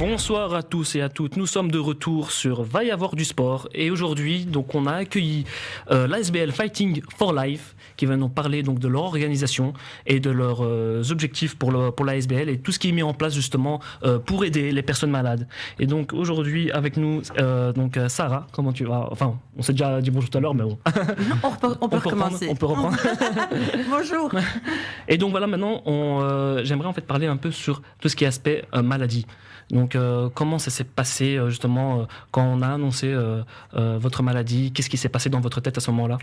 Bonsoir à tous et à toutes, nous sommes de retour sur Va y avoir du sport et aujourd'hui donc on a accueilli l'ASBL Fighting for Life qui va nous parler donc de leur organisation et de leurs objectifs pour l'ASBL et tout ce qui est mis en place justement pour aider les personnes malades. Et donc aujourd'hui avec nous Sarah, comment tu vas? Enfin on s'est déjà dit bonjour tout à l'heure mais bon. On peut recommencer. On peut reprendre. Bonjour. Et donc voilà maintenant j'aimerais en fait parler un peu sur tout ce qui est aspect maladie. Donc comment ça s'est passé justement quand on a annoncé votre maladie? Qu'est-ce qui s'est passé dans votre tête à ce moment-là?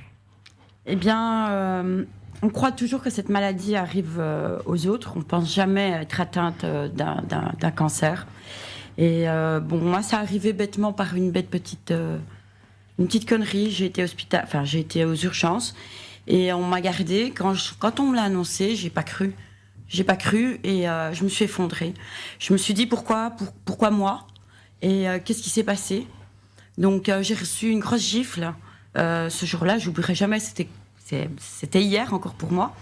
Eh bien, on croit toujours que cette maladie arrive aux autres. On ne pense jamais être atteinte d'un cancer. Et moi, ça arrivait bêtement par une petite connerie. J'ai été aux urgences et on m'a gardée. Quand on me l'a annoncé, j'ai pas cru. J'ai pas cru et je me suis effondrée. Je me suis dit pourquoi moi et qu'est-ce qui s'est passé. Donc j'ai reçu une grosse gifle ce jour-là. J'oublierai jamais. C'était hier encore pour moi.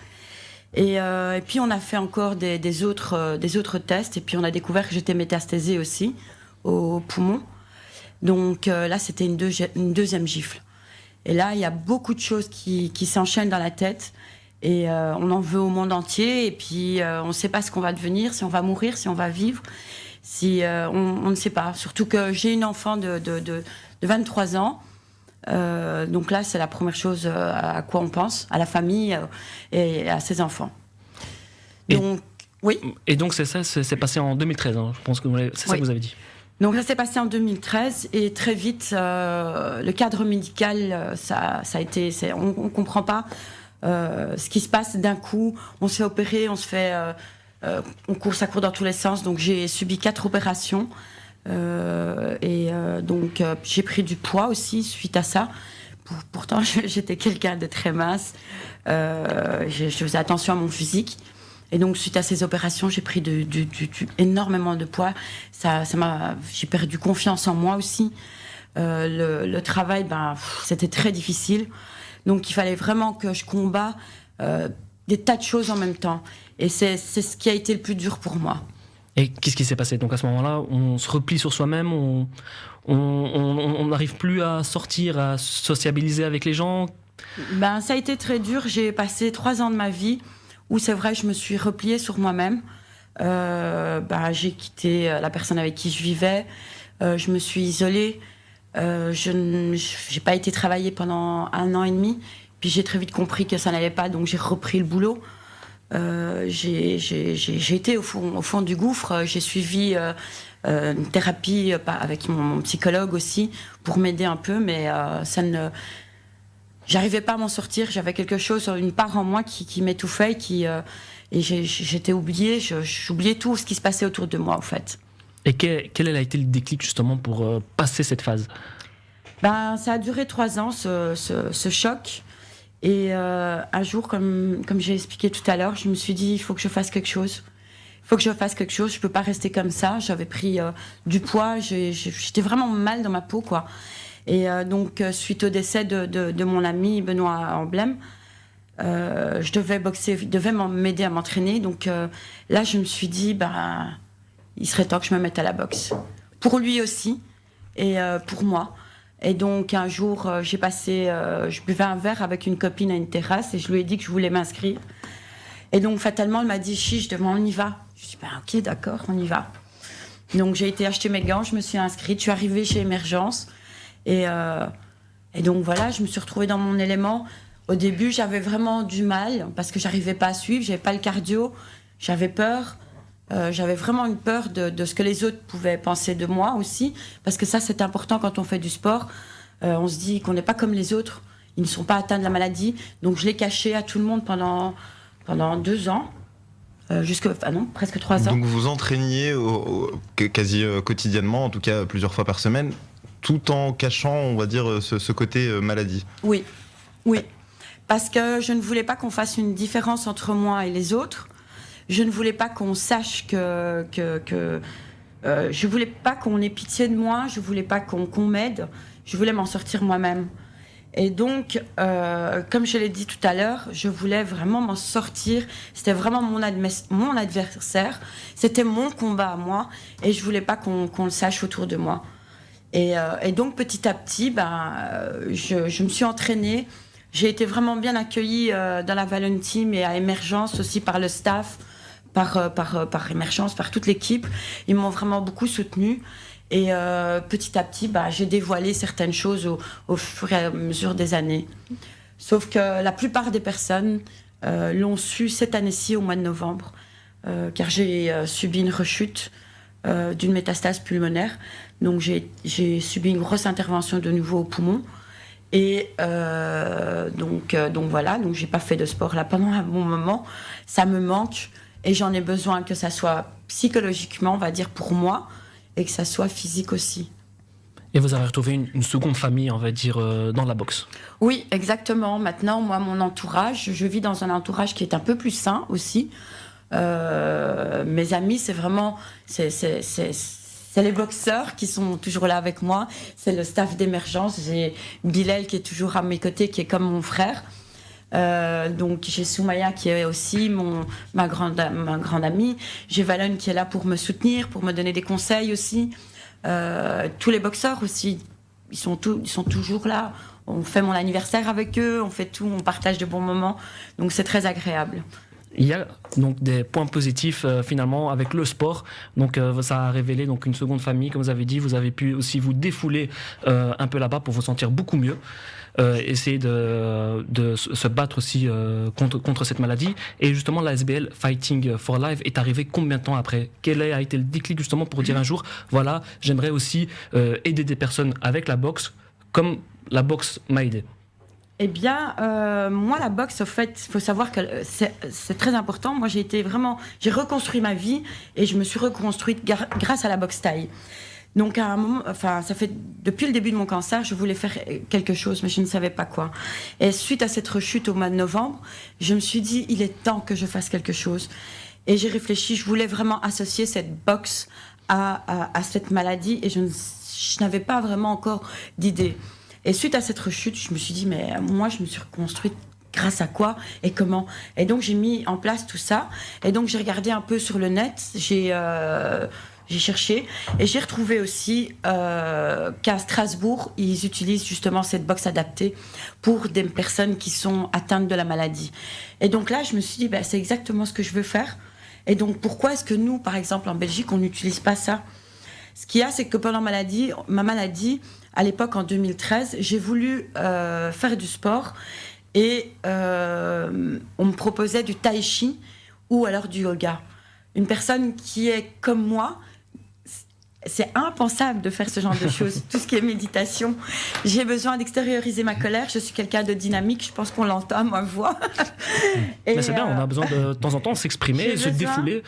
Et puis on a fait encore des autres tests et puis on a découvert que j'étais métastasée aussi au poumon. Donc là c'était une deuxième gifle. Et là il y a beaucoup de choses qui s'enchaînent dans la tête. Et on en veut au monde entier. Et puis, on ne sait pas ce qu'on va devenir, si on va mourir, si on va vivre. On ne sait pas. Surtout que j'ai une enfant de 23 ans. Donc là, c'est la première chose à quoi on pense, à la famille et à ses enfants. Donc, oui. Et donc, c'est passé en 2013, hein, je pense que c'est ça que vous avez dit. Donc ça s'est passé en 2013 et très vite, le cadre médical, ça a été... On ne comprend pas. Ce qui se passe d'un coup, on se fait opérer, ça court dans tous les sens. Donc j'ai subi 4 opérations donc j'ai pris du poids aussi suite à ça. Pourtant j'étais quelqu'un de très mince. Je faisais attention à mon physique. Et donc suite à ces opérations, j'ai pris énormément de poids. J'ai perdu confiance en moi aussi. Le travail, c'était très difficile. Donc il fallait vraiment que je combatte des tas de choses en même temps. Et c'est ce qui a été le plus dur pour moi. Et qu'est-ce qui s'est passé? Donc à ce moment-là, on se replie sur soi-même, on n'arrive plus à sortir, à sociabiliser avec les gens. Ça a été très dur. J'ai passé 3 ans de ma vie où c'est vrai, je me suis repliée sur moi-même. J'ai quitté la personne avec qui je vivais. Je me suis isolée. Je n'ai pas été travailler pendant 1 an et demi, puis j'ai très vite compris que ça n'allait pas, donc j'ai repris le boulot. J'ai été au fond du gouffre. J'ai suivi une thérapie avec mon psychologue aussi pour m'aider un peu, mais j'arrivais pas à m'en sortir. J'avais quelque chose, une part en moi qui m'étouffait, et j'étais oubliée. J'oubliais tout ce qui se passait autour de moi, en fait. Et quel a été le déclic justement pour passer cette phase? Ça a duré 3 ans, ce choc. Et un jour, comme j'ai expliqué tout à l'heure, je me suis dit, il faut que je fasse quelque chose. Il faut que je fasse quelque chose, je ne peux pas rester comme ça. J'avais pris du poids, j'étais vraiment mal dans ma peau, quoi. Et donc, suite au décès de mon ami Benoît Emblème, je devais boxer, il devait m'aider à m'entraîner. Donc là, je me suis dit, il serait temps que je me mette à la boxe. Pour lui aussi, et pour moi. Et donc, un jour, je buvais un verre avec une copine à une terrasse et je lui ai dit que je voulais m'inscrire. Et donc, fatalement, elle m'a dit, chiche, demain, on y va. Je dis, ok, d'accord, on y va. Donc, j'ai été acheter mes gants, je me suis inscrite, je suis arrivée chez Émergence. Et donc, voilà, je me suis retrouvée dans mon élément. Au début, j'avais vraiment du mal parce que j'arrivais pas à suivre, j'avais pas le cardio, j'avais peur. J'avais vraiment une peur de ce que les autres pouvaient penser de moi aussi, parce que ça c'est important quand on fait du sport. On se dit qu'on n'est pas comme les autres, ils ne sont pas atteints de la maladie, donc je l'ai caché à tout le monde pendant 2 ans, presque 3 ans. Donc vous entraîniez quasi quotidiennement, en tout cas plusieurs fois par semaine, tout en cachant, on va dire, ce côté maladie. Oui, parce que je ne voulais pas qu'on fasse une différence entre moi et les autres. Je ne voulais pas qu'on sache je voulais pas qu'on ait pitié de moi, je voulais pas qu'on m'aide, je voulais m'en sortir moi-même. Et donc, comme je l'ai dit tout à l'heure, je voulais vraiment m'en sortir. C'était vraiment mon adversaire. C'était mon combat à moi. Et je voulais pas qu'on le sache autour de moi. Et donc, petit à petit, je me suis entraînée. J'ai été vraiment bien accueillie dans la Valone Team et à Émergence aussi par le staff, par Émergence, par toute l'équipe. Ils m'ont vraiment beaucoup soutenue. Et petit à petit, j'ai dévoilé certaines choses au fur et à mesure des années. Sauf que la plupart des personnes l'ont su cette année-ci, au mois de novembre, car j'ai subi une rechute d'une métastase pulmonaire. Donc j'ai subi une grosse intervention de nouveau au poumon. Et donc voilà, donc j'ai pas fait de sport là pendant un bon moment. Ça me manque et j'en ai besoin, que ça soit psychologiquement, on va dire, pour moi, et que ça soit physique aussi. Et vous avez retrouvé une seconde famille, on va dire, dans la boxe. Oui, exactement. Maintenant, moi, mon entourage, je vis dans un entourage qui est un peu plus sain aussi. Mes amis, c'est vraiment... C'est les boxeurs qui sont toujours là avec moi. C'est le staff d'Émergence. J'ai Bilal qui est toujours à mes côtés, qui est comme mon frère. Donc j'ai Soumaya qui est aussi ma grande amie. J'ai Valone qui est là pour me soutenir, pour me donner des conseils aussi. Tous les boxeurs aussi, ils sont toujours là. On fait mon anniversaire avec eux, on fait tout, on partage de bons moments. Donc c'est très agréable. Il y a donc des points positifs finalement avec le sport. Donc ça a révélé donc une seconde famille, comme vous avez dit. Vous avez pu aussi vous défouler un peu là-bas pour vous sentir beaucoup mieux. Essayer de se battre aussi contre cette maladie. Et justement, la SBL Fighting for Life est arrivée combien de temps après? Quel a été le déclic justement pour dire un jour, voilà, j'aimerais aussi aider des personnes avec la boxe comme la boxe m'a aidé? Eh bien, moi, la boxe, au fait, il faut savoir que c'est très important. Moi, j'ai reconstruit ma vie et je me suis reconstruite grâce à la boxe thaï. Donc, à un moment, ça fait depuis le début de mon cancer, je voulais faire quelque chose, mais je ne savais pas quoi. Et suite à cette rechute au mois de novembre, je me suis dit, il est temps que je fasse quelque chose. Et j'ai réfléchi, je voulais vraiment associer cette boxe à cette maladie et je n'avais pas vraiment encore d'idée. Et suite à cette rechute, je me suis dit, mais moi, je me suis reconstruite grâce à quoi et comment? Et donc, j'ai mis en place tout ça. Et donc, j'ai regardé un peu sur le net, j'ai cherché et j'ai retrouvé aussi qu'à Strasbourg, ils utilisent justement cette boxe adaptée pour des personnes qui sont atteintes de la maladie. Et donc là, je me suis dit, c'est exactement ce que je veux faire. Et donc, pourquoi est-ce que nous, par exemple, en Belgique, on n'utilise pas ça? Ce qu'il y a, c'est que pendant ma maladie, à l'époque, en 2013, j'ai voulu faire du sport et on me proposait du tai chi ou alors du yoga. Une personne qui est comme moi, c'est impensable de faire ce genre de choses. Tout ce qui est méditation. J'ai besoin d'extérioriser ma colère. Je suis quelqu'un de dynamique. Je pense qu'on l'entend à ma voix. Mais c'est bien, on a besoin de temps en temps s'exprimer et se défouler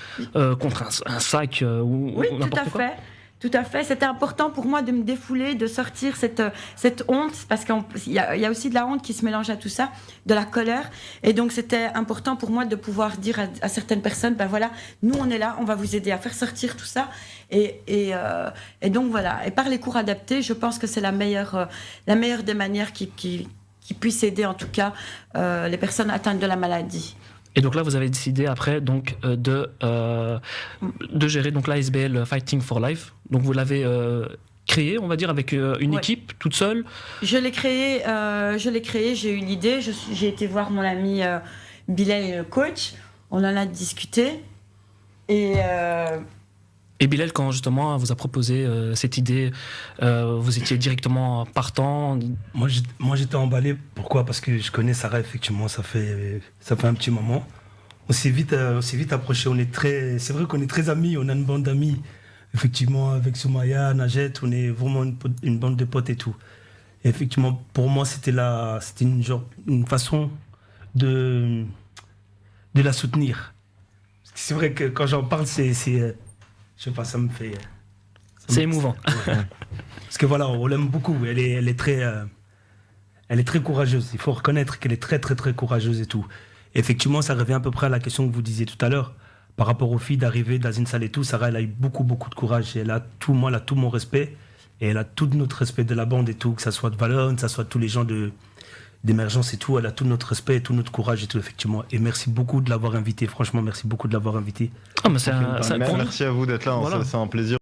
contre un sac ou n'importe quoi. Tout à fait. C'était important pour moi de me défouler, de sortir cette honte, parce qu'il y a aussi de la honte qui se mélange à tout ça, de la colère. Et donc, c'était important pour moi de pouvoir dire à certaines personnes, voilà, nous, on est là, on va vous aider à faire sortir tout ça. Et donc, voilà. Et par les cours adaptés, je pense que c'est la meilleure des manières qui puisse aider, en tout cas, les personnes atteintes de la maladie. Et donc là, vous avez décidé après donc de gérer donc l'ASBL Fighting for Life. Donc vous l'avez créé, on va dire, avec une équipe toute seule. Je l'ai créé. J'ai eu l'idée. J'ai été voir mon ami Bilal, le coach. On en a discuté Et Bilal, quand justement vous a proposé cette idée, vous étiez directement partant? Moi, j'étais emballé. Pourquoi? Parce que je connais Sarah, effectivement, ça fait un petit moment. On s'est vite approchés. C'est vrai qu'on est très amis, on a une bande d'amis. Effectivement, avec Soumaya, Najet, on est vraiment une bande de potes et tout. Et effectivement, pour moi, c'était une façon de la soutenir. C'est vrai que quand j'en parle, je sais pas, ça me fait... C'est émouvant. Ouais. Parce que voilà, on l'aime beaucoup. Elle est très courageuse. Il faut reconnaître qu'elle est très, très, très courageuse et tout. Et effectivement, ça revient à peu près à la question que vous disiez tout à l'heure. Par rapport aux filles d'arriver dans une salle et tout, Sarah, elle a eu beaucoup, beaucoup de courage. Elle a tout mon respect. Et elle a tout notre respect de la bande et tout, que ça soit de Valon, que ça soit tous les gens d'émergence et tout. Elle a tout notre respect et tout notre courage et tout, effectivement. Et merci beaucoup de l'avoir invité. Franchement, merci beaucoup de l'avoir invité. Ah, mais Merci à vous d'être là, hein, Voilà. c'est un plaisir.